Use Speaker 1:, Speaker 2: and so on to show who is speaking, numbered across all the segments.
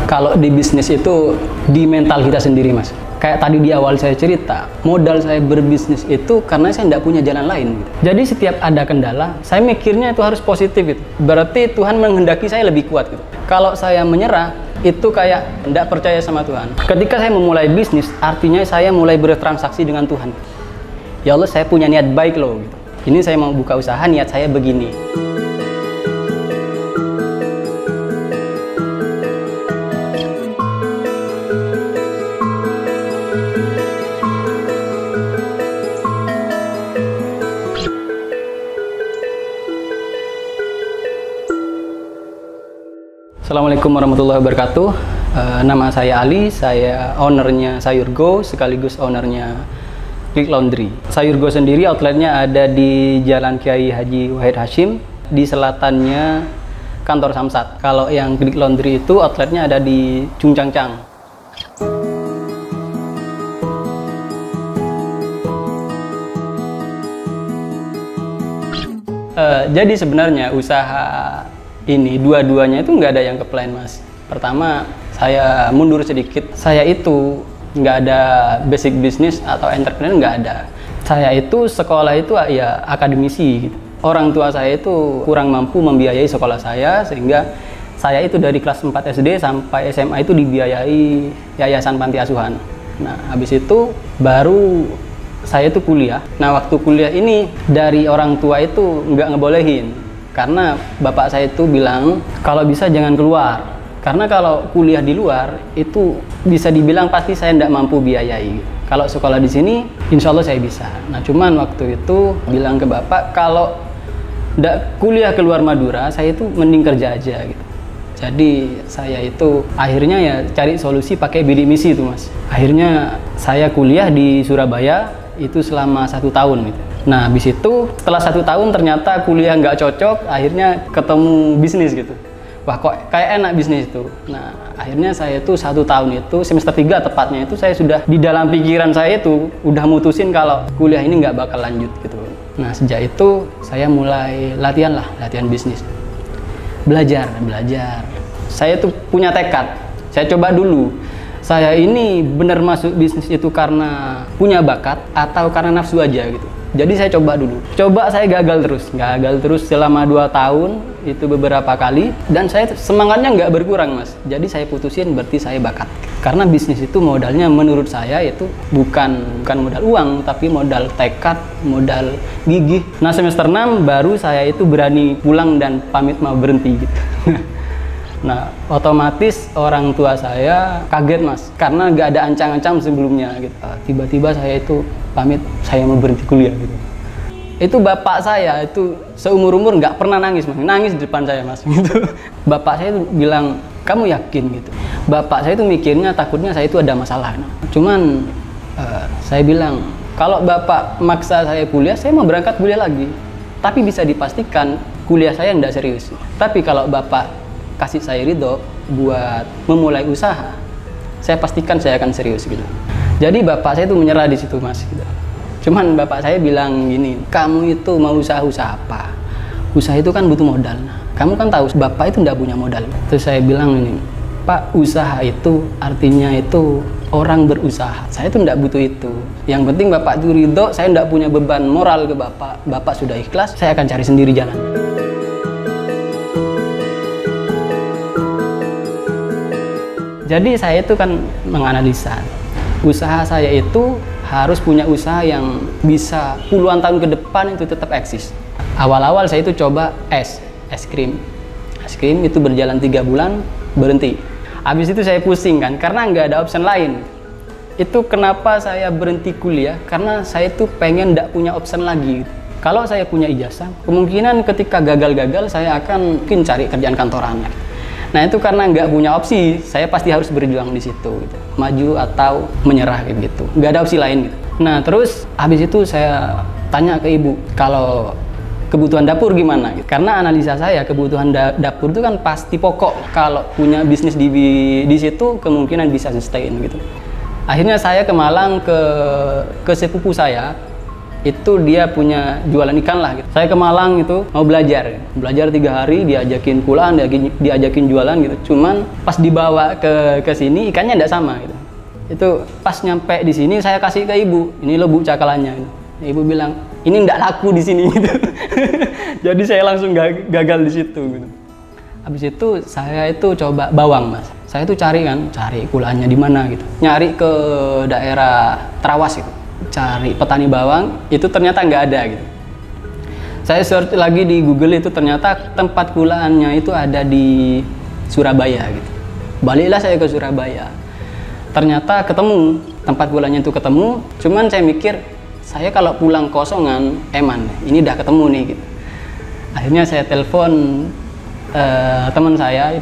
Speaker 1: Kalau di bisnis itu di mental kita sendiri, Mas. Kayak tadi di awal saya cerita, modal saya berbisnis itu karena saya tidak punya jalan lain. Gitu. Jadi setiap ada kendala, saya mikirnya itu harus positif. Gitu. Berarti Tuhan menghendaki saya lebih kuat. Gitu. Kalau saya menyerah, itu kayak tidak percaya sama Tuhan. Ketika saya memulai bisnis, artinya saya mulai bertransaksi dengan Tuhan. Ya Allah, saya punya niat baik loh. Gitu. Ini saya mau buka usaha, niat saya begini. Assalamualaikum warahmatullahi wabarakatuh. Nama saya Ali, saya ownernya Sayurgo sekaligus ownernya Quick Laundry. Sayurgo sendiri outletnya ada di Jalan Kiai Haji Wahid Hashim, di selatannya kantor Samsat. Kalau yang Quick Laundry itu outletnya ada di Cungcangcang. Jadi sebenarnya usaha ini dua-duanya itu nggak ada yang ke plan, Mas. Pertama, saya mundur sedikit. Saya itu nggak ada basic bisnis atau entrepreneur, nggak ada. Saya itu sekolah itu ya akademisi. Gitu. Orang tua saya itu kurang mampu membiayai sekolah saya, sehingga saya itu dari kelas 4 SD sampai SMA itu dibiayai yayasan panti asuhan. Nah, habis itu baru saya itu kuliah. Nah, waktu kuliah ini dari orang tua itu nggak ngebolehin. Karena bapak saya itu bilang, kalau bisa jangan keluar. Karena kalau kuliah di luar, itu bisa dibilang pasti saya tidak mampu biayai. Kalau sekolah di sini, insya Allah saya bisa. Nah, cuman waktu itu bilang ke bapak, kalau tidak kuliah keluar Madura, saya itu mending kerja aja. Gitu. Jadi, saya itu akhirnya ya cari solusi pakai bidik misi itu, Mas. Akhirnya saya kuliah di Surabaya, itu selama 1 tahun. Gitu. Nah, habis itu setelah 1 tahun ternyata kuliah nggak cocok, akhirnya ketemu bisnis gitu. Wah, kok kayak enak bisnis itu. Nah, akhirnya saya tuh 1 tahun itu, semester 3 tepatnya itu saya sudah di dalam pikiran saya itu udah mutusin kalau kuliah ini nggak bakal lanjut gitu. Nah, sejak itu saya mulai latihan bisnis. Belajar. Saya tuh punya tekad, saya coba dulu. Saya ini benar masuk bisnis itu karena punya bakat atau karena nafsu aja gitu. Jadi saya coba dulu. Saya gagal terus selama 2 tahun, itu beberapa kali. Dan saya semangatnya nggak berkurang, Mas. Jadi saya putusin berarti saya bakat. Karena bisnis itu modalnya menurut saya itu bukan modal uang, tapi modal tekad, modal gigih. Nah, semester 6 baru saya itu berani pulang dan pamit mau berhenti gitu. Nah, otomatis orang tua saya kaget, Mas, karena nggak ada ancang-ancang sebelumnya gitu. Tiba-tiba saya itu pamit, saya mau berhenti kuliah gitu. Itu bapak saya itu seumur-umur nggak pernah nangis, Mas. Nangis di depan saya, Mas. Gitu. Bapak saya itu bilang, kamu yakin gitu. Bapak saya itu mikirnya takutnya saya itu ada masalah. Cuman saya bilang, kalau bapak maksa saya kuliah, saya mau berangkat kuliah lagi. Tapi bisa dipastikan kuliah saya nggak serius. Tapi kalau bapak kasih saya ridho buat memulai usaha, saya pastikan saya akan serius gitu. Jadi bapak saya itu menyerah di situ, Mas. Gitu. Cuman bapak saya bilang gini, kamu itu mau usaha apa? Usaha itu kan butuh modal. Kamu kan tahu bapak itu tidak punya modal. Terus saya bilang ini, Pak, usaha itu artinya itu orang berusaha. Saya itu tidak butuh itu. Yang penting bapak itu ridho, saya tidak punya beban moral ke bapak. Bapak sudah ikhlas, saya akan cari sendiri jalan. Jadi saya itu kan menganalisa, usaha saya itu harus punya usaha yang bisa puluhan tahun ke depan itu tetap eksis. Awal-awal saya itu coba es krim. Es krim itu berjalan 3 bulan, berhenti. Habis itu saya pusing kan, karena nggak ada option lain. Itu kenapa saya berhenti kuliah, karena saya itu pengen nggak punya option lagi. Kalau saya punya ijazah, kemungkinan ketika gagal-gagal saya akan mungkin cari kerjaan kantoran. Nah, itu karena nggak punya opsi, saya pasti harus berjuang di situ, gitu. Maju atau menyerah gitu. Nggak ada opsi lain. Gitu. Nah, terus habis itu saya tanya ke ibu, kalau kebutuhan dapur gimana? Gitu. Karena analisa saya kebutuhan dapur itu kan pasti pokok. Kalau punya bisnis di situ kemungkinan bisa sustain gitu. Akhirnya saya ke Malang ke sepupu saya itu dia punya jualan ikan lah gitu. Saya ke Malang itu mau belajar 3 hari, diajakin pulang, diajakin jualan gitu. Cuman pas dibawa ke sini ikannya tidak sama gitu. Itu pas nyampe di sini saya kasih ke ibu, ini loh Bu cakalannya gitu. Ibu bilang ini tidak laku di sini gitu. Jadi saya langsung gagal di situ gitu. Habis itu saya itu coba bawang Mas. Saya itu cari kulaannya di mana gitu. Nyari ke daerah Trawas gitu. Cari petani bawang, itu ternyata nggak ada gitu. Saya search lagi di Google, itu ternyata tempat kulaannya itu ada di Surabaya gitu. Baliklah saya ke Surabaya. Ternyata ketemu, tempat kulaannya itu ketemu. Cuman saya mikir, saya kalau pulang kosongan, eman, ini udah ketemu nih gitu. Akhirnya saya telepon teman saya,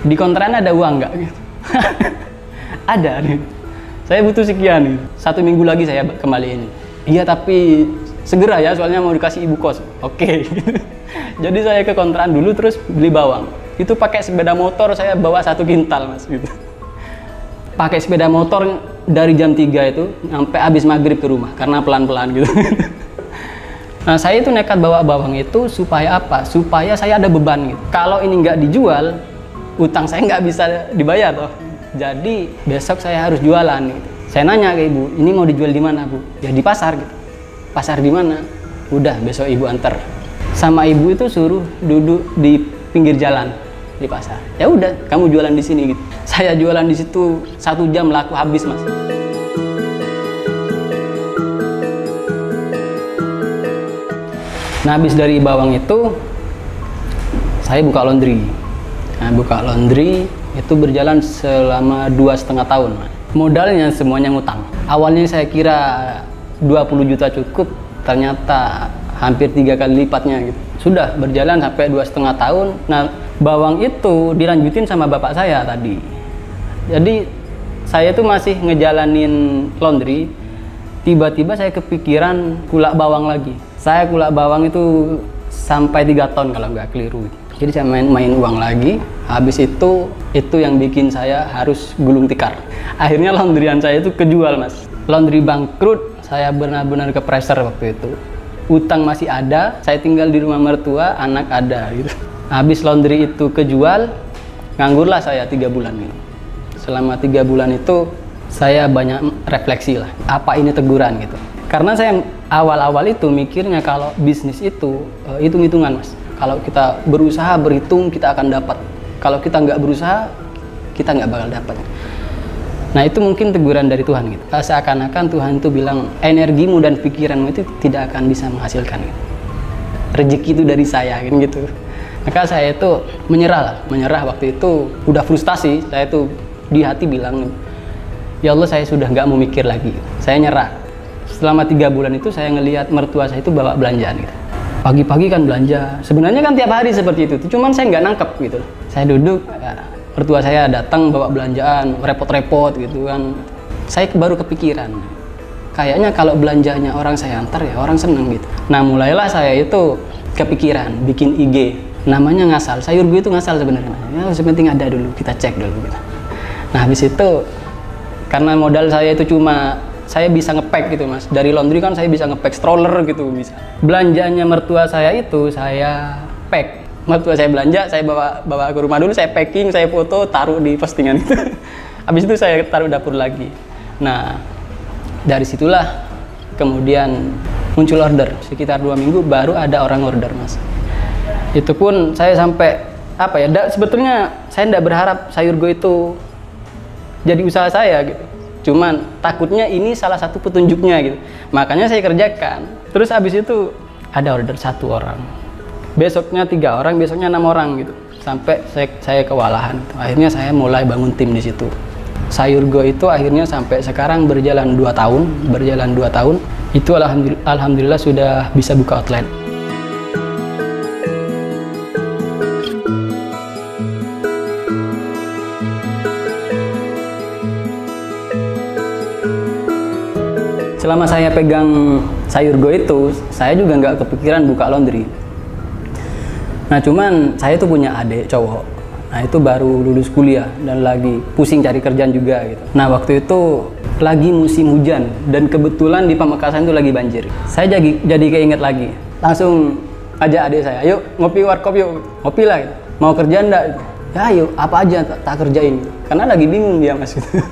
Speaker 1: di kontrakan ada uang nggak? Gitu. Ada nih. Saya butuh sekian nih. 1 minggu lagi saya kembaliin. Iya tapi segera ya, soalnya mau dikasih ibu kos. Oke. Jadi saya ke kontrakan dulu terus beli bawang. Itu pakai sepeda motor saya bawa 1 kintal Mas gitu. Pakai sepeda motor dari jam 3 itu sampai habis maghrib ke rumah karena pelan-pelan gitu. Nah saya itu nekat bawa bawang itu supaya apa? Supaya saya ada beban gitu. Kalau ini nggak dijual, utang saya nggak bisa dibayar toh. Jadi besok saya harus jualan gitu. Saya nanya ke ibu, ini mau dijual di mana Bu? Ya di pasar gitu. Pasar di mana? Udah besok ibu antar. Sama ibu itu suruh duduk di pinggir jalan di pasar. Ya udah, kamu jualan di sini gitu. Saya jualan di situ 1 jam laku habis Mas. Nah habis dari bawang itu saya buka laundry. Nah buka laundry itu berjalan selama 2,5 tahun. Modalnya semuanya ngutang. Awalnya saya kira 20 juta cukup, ternyata hampir 3 kali lipatnya gitu. Sudah berjalan sampai 2,5 tahun. Nah bawang itu dilanjutin sama bapak saya tadi. Jadi saya tuh masih ngejalanin laundry, tiba-tiba saya kepikiran kulak bawang lagi. Saya kulak bawang itu sampai 3 ton kalau nggak keliru. Jadi saya main uang lagi, habis itu yang bikin saya harus gulung tikar. Akhirnya laundryan saya itu kejual Mas. Laundry bangkrut, saya benar-benar ke pressure waktu itu. Utang masih ada, saya tinggal di rumah mertua, anak ada gitu. Habis laundry itu kejual, nganggurlah saya 3 bulan gitu. Selama 3 bulan itu saya banyak refleksi lah, apa ini teguran gitu. Karena saya awal-awal itu mikirnya kalau bisnis itu hitung-hitungan Mas. Kalau kita berusaha, berhitung, kita akan dapat. Kalau kita nggak berusaha, kita nggak bakal dapat. Nah itu mungkin teguran dari Tuhan gitu. Seakan-akan Tuhan itu bilang, energimu dan pikiranmu itu tidak akan bisa menghasilkan gitu. Rezeki itu dari saya gitu. Maka saya itu menyerah waktu itu. Udah frustasi, saya itu di hati bilang, ya Allah saya sudah nggak mau mikir lagi. Saya nyerah. Selama 3 bulan itu saya ngelihat mertua saya itu bawa belanjaan gitu. Pagi-pagi kan belanja, sebenarnya kan tiap hari seperti itu, cuman saya nggak nangkep gitu. Saya duduk, ya, mertua saya datang bawa belanjaan, repot-repot gitu kan. Saya baru kepikiran, kayaknya kalau belanjanya orang saya antar ya orang seneng gitu. Nah mulailah saya itu kepikiran bikin IG, namanya Ngasal. Sayur gue itu ngasal sebenarnya, ya sepenting ada dulu, kita cek dulu gitu. Nah habis itu, karena modal saya itu cuma saya bisa ngepack gitu Mas, dari laundry kan saya bisa ngepack stroller gitu bisa. Belanjanya mertua saya itu saya pack. Mertua saya belanja, saya bawa ke rumah dulu, saya packing, saya foto, taruh di postingan itu. Habis itu saya taruh dapur lagi. Nah dari situlah kemudian muncul order. Sekitar 2 minggu baru ada orang order Mas. Itu pun saya sampai apa ya? Sebetulnya saya tidak berharap sayur go itu jadi usaha saya gitu. Cuman takutnya ini salah satu petunjuknya gitu. Makanya saya kerjakan. Terus habis itu ada order 1 orang. Besoknya 3 orang, besoknya 6 orang gitu. Sampai saya kewalahan. Akhirnya saya mulai bangun tim di situ. Sayur Go itu akhirnya sampai sekarang berjalan 2 tahun. Itu alhamdulillah sudah bisa buka outlet. Selama saya pegang Sayur Go itu, saya juga nggak kepikiran buka laundry. Nah cuman saya tuh punya adik cowok. Nah itu baru lulus kuliah dan lagi pusing cari kerjaan juga gitu. Nah waktu itu lagi musim hujan dan kebetulan di Pamekasan itu lagi banjir. Saya jadi keinget lagi, langsung ajak adik saya, yuk ngopi warkop yuk, ngopi lah gitu. Mau kerja enggak? Ya yuk, apa aja tak kerjain, karena lagi bingung dia mas gitu.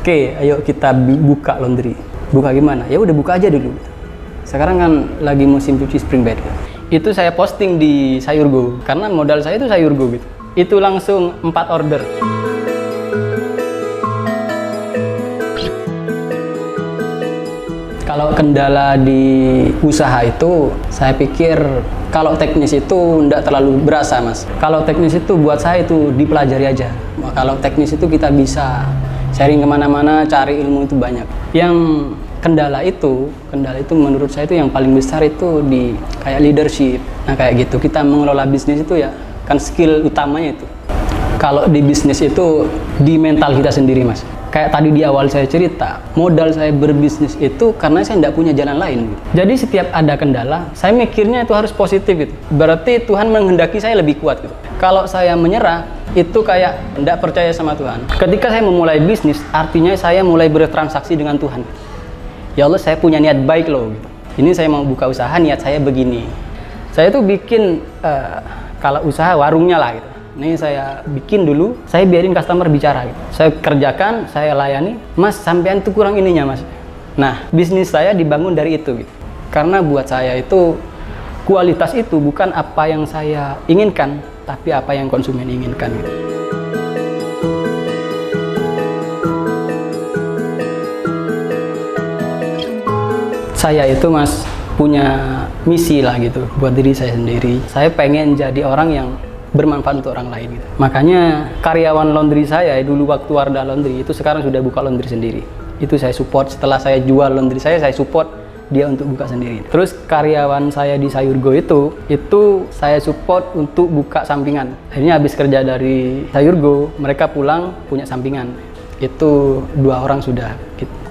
Speaker 1: Oke, ayo kita buka laundry. Buka gimana? Ya udah buka aja dulu. Sekarang kan lagi musim cuci spring bed. Itu saya posting di Sayurgo, karena modal saya itu Sayurgo gitu. Itu langsung 4 order. Kalau kendala di usaha itu, saya pikir kalau teknis itu tidak terlalu berasa mas. Kalau teknis itu buat saya itu dipelajari aja. Kalau teknis itu kita bisa sharing kemana-mana, cari ilmu itu banyak. Yang kendala itu menurut saya itu yang paling besar itu di kayak leadership. Nah kayak gitu, kita mengelola bisnis itu ya kan skill utamanya itu. Kalau di bisnis itu di mental kita sendiri mas. Kayak tadi di awal saya cerita, modal saya berbisnis itu karena saya tidak punya jalan lain. Gitu. Jadi setiap ada kendala, saya mikirnya itu harus positif gitu. Berarti Tuhan menghendaki saya lebih kuat gitu. Kalau saya menyerah, itu kayak tidak percaya sama Tuhan. Ketika saya memulai bisnis, artinya saya mulai bertransaksi dengan Tuhan. Ya Allah, saya punya niat baik loh. Gitu. Ini saya mau buka usaha, niat saya begini. Saya tuh bikin, kalau usaha warungnya lah gitu. Ini saya bikin dulu, saya biarin customer bicara gitu. Saya kerjakan, saya layani, mas sampean itu kurang ininya mas. Nah, bisnis saya dibangun dari itu gitu. Karena buat saya itu, kualitas itu bukan apa yang saya inginkan, tapi apa yang konsumen inginkan gitu. Saya itu mas, punya misi lah gitu, buat diri saya sendiri. Saya pengen jadi orang yang bermanfaat untuk orang lain gitu. Makanya karyawan laundry saya dulu waktu Wardah Laundry itu sekarang sudah buka laundry sendiri. Itu saya support, setelah saya jual laundry saya support dia untuk buka sendiri. Terus karyawan saya di Sayurgo itu saya support untuk buka sampingan. Akhirnya habis kerja dari Sayurgo, mereka pulang punya sampingan. Itu 2 orang sudah.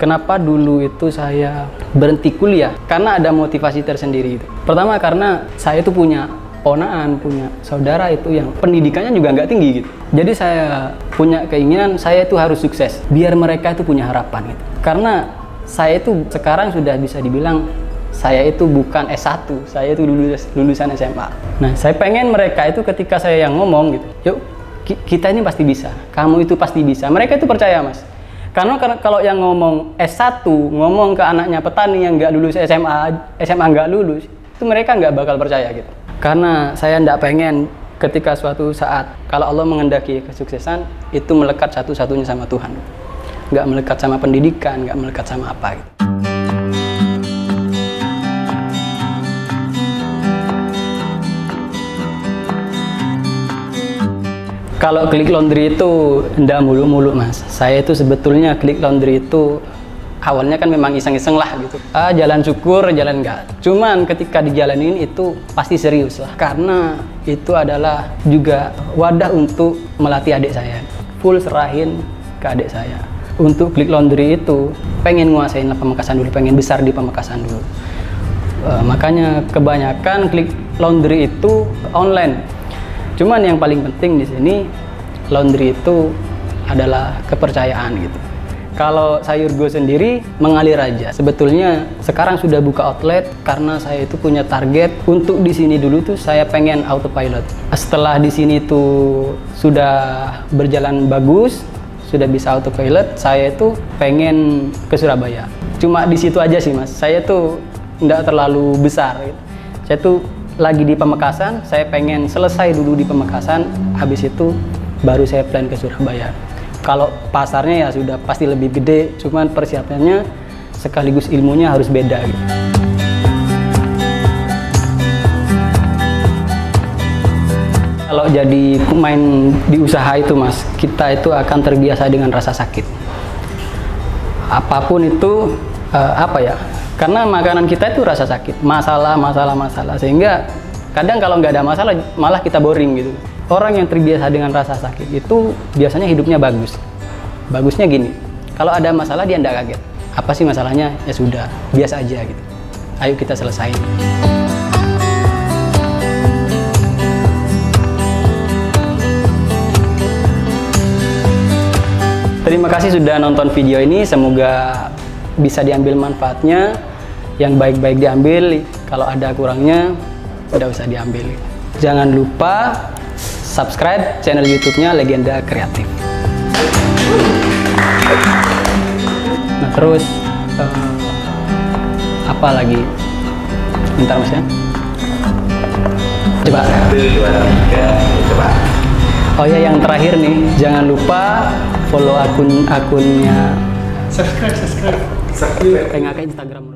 Speaker 1: Kenapa dulu itu saya berhenti kuliah? Karena ada motivasi tersendiri. Pertama karena saya itu punya ponaan, punya saudara itu yang pendidikannya juga nggak tinggi gitu. Jadi saya punya keinginan saya itu harus sukses, biar mereka itu punya harapan gitu. Karena saya itu sekarang sudah bisa dibilang saya itu bukan S1, saya itu lulusan SMA. Nah, saya pengen mereka itu ketika saya yang ngomong gitu, yuk kita ini pasti bisa, kamu itu pasti bisa. Mereka itu percaya mas. Karena kalau yang ngomong S1, ngomong ke anaknya petani yang nggak lulus SMA nggak lulus, itu mereka nggak bakal percaya gitu. Karena saya tidak pengen ketika suatu saat kalau Allah menghendaki kesuksesan itu melekat satu-satunya sama Tuhan, nggak melekat sama pendidikan, nggak melekat sama apa gitu. Kalau Klik Laundry itu tidak mulu-mulu mas. Saya itu sebetulnya Klik Laundry itu awalnya kan memang iseng-iseng lah gitu. Jalan syukur, jalan enggak. Cuman ketika dijalanin itu pasti serius lah. Karena itu adalah juga wadah untuk melatih adik saya. Full serahin ke adik saya. Untuk Klik Laundry itu pengen nguasain Pamekasan dulu, pengen besar di Pamekasan dulu. Makanya kebanyakan Klik Laundry itu online. Cuman yang paling penting di sini laundry itu adalah kepercayaan gitu. Kalau Sayurgo sendiri mengalir aja. Sebetulnya sekarang sudah buka outlet karena saya itu punya target untuk di sini dulu tuh saya pengen autopilot. Setelah di sini tuh sudah berjalan bagus, sudah bisa autopilot, saya itu pengen ke Surabaya. Cuma di situ aja sih mas. Saya tuh nggak terlalu besar gitu. Saya tuh lagi di Pamekasan, saya pengen selesai dulu di Pamekasan, habis itu baru saya plan ke Surabaya. Kalau pasarnya ya sudah pasti lebih gede, cuman persiapannya sekaligus ilmunya harus beda gitu. Kalau jadi pemain di usaha itu mas, kita itu akan terbiasa dengan rasa sakit. Apapun itu, karena makanan kita itu rasa sakit, masalah, sehingga kadang kalau nggak ada masalah malah kita boring gitu. Orang yang terbiasa dengan rasa sakit itu biasanya hidupnya bagus. Bagusnya gini, kalau ada masalah dia nggak kaget. Apa sih masalahnya? Ya sudah, biasa aja gitu. Ayo kita selesain. Terima kasih sudah nonton video ini, semoga bisa diambil manfaatnya. Yang baik-baik diambil, kalau ada kurangnya tidak usah diambil. Jangan lupa subscribe channel YouTube-nya Legenda Kreatif. Nah terus apa lagi? Bentar Mas ya. Coba. 1, 2, 3, coba. Oh ya, yang terakhir nih, jangan lupa follow akunnya. Subscribe. Kayak Instagram.